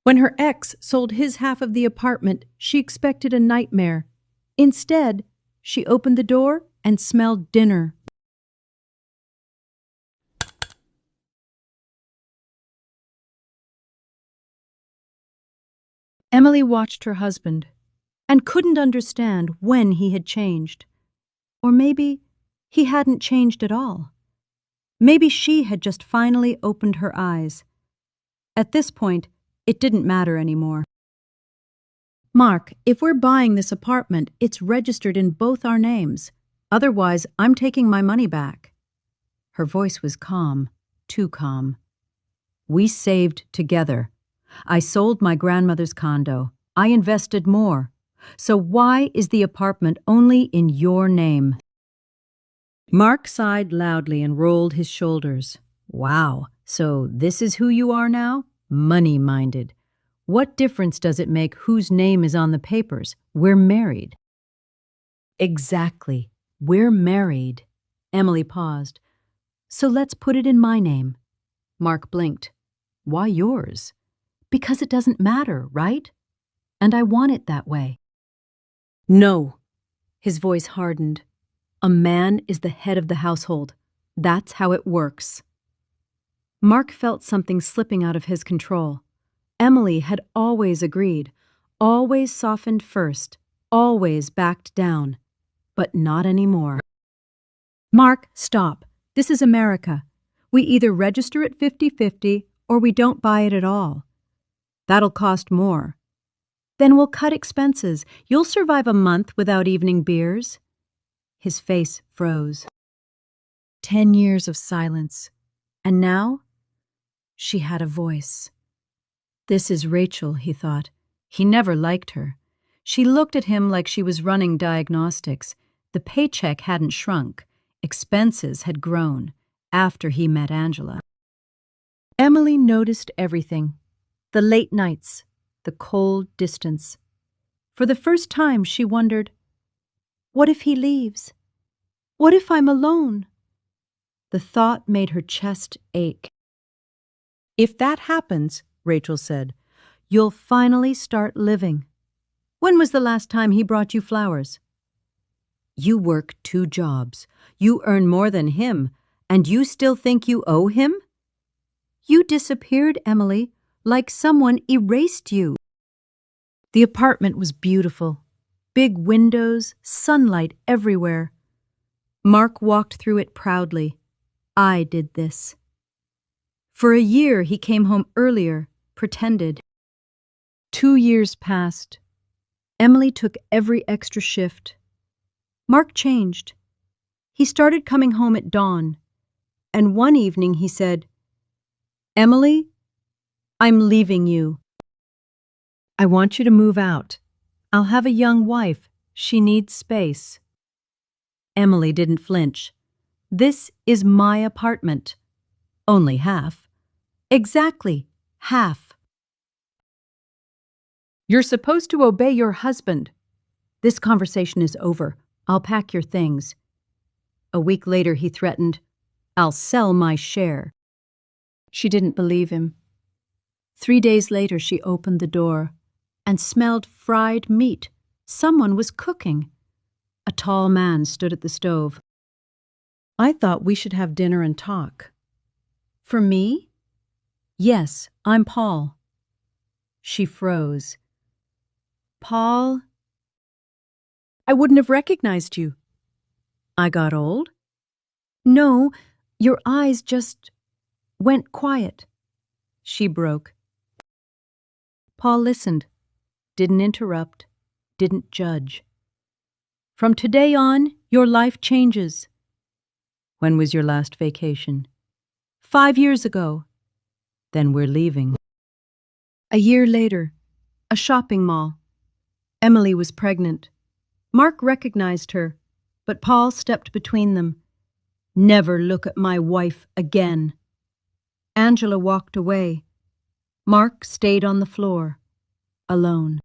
When her ex sold his half of the apartment, she expected a nightmare. Instead, she opened the door and smelled dinner. Emily watched her husband and couldn't understand when he had changed. Or maybe he hadn't changed at all. Maybe she had just finally opened her eyes. At this point, it didn't matter anymore. Mark, if we're buying this apartment, it's registered in both our names. Otherwise, I'm taking my money back. Her voice was calm, too calm. We saved together. I sold my grandmother's condo. I invested more. So why is the apartment only in your name? Mark sighed loudly and rolled his shoulders. Wow, so this is who you are now? Money-minded. What difference does it make whose name is on the papers? We're married. Exactly. We're married. Emily paused. So let's put it in my name. Mark blinked. Why yours? Because it doesn't matter, right? And I want it that way. No. His voice hardened. A man is the head of the household. That's how it works. Mark felt something slipping out of his control. Emily had always agreed, always softened first, always backed down. But not anymore. Mark, stop. This is America. We either register it 50-50 or we don't buy it at all. That'll cost more. Then we'll cut expenses. You'll survive a month without evening beers. His face froze. 10 years of silence. And now, she had a voice. This is Rachel, he thought. He never liked her. She looked at him like she was running diagnostics. The paycheck hadn't shrunk. Expenses had grown after he met Angela. Emily noticed everything. The late nights, the cold distance. For the first time, she wondered, what if he leaves? What if I'm alone? The thought made her chest ache. If that happens, Rachel said, you'll finally start living. When was the last time he brought you flowers? You work 2 jobs. You earn more than him, and you still think you owe him? You disappeared, Emily, like someone erased you. The apartment was beautiful. Big windows, sunlight everywhere. Mark walked through it proudly. I did this. For a year, he came home earlier, pretended. 2 years passed. Emily took every extra shift. Mark changed. He started coming home at dawn, and one evening he said, Emily, I'm leaving you. I want you to move out. I'll have a young wife. She needs space. Emily didn't flinch. This is my apartment. Only half. Exactly, half. You're supposed to obey your husband. This conversation is over. I'll pack your things. A week later, he threatened, I'll sell my share. She didn't believe him. 3 days later, she opened the door and smelled fried meat. Someone was cooking. A tall man stood at the stove. I thought we should have dinner and talk. For me? Yes, I'm Paul. She froze. Paul? I wouldn't have recognized you. I got old? No, your eyes just went quiet. She broke. Paul listened, didn't interrupt, didn't judge. From today on, your life changes. When was your last vacation? 5 years ago. Then we're leaving. A year later, a shopping mall. Emily was pregnant. Mark recognized her, but Paul stepped between them. Never look at my wife again. Angela walked away. Mark stayed on the floor, alone.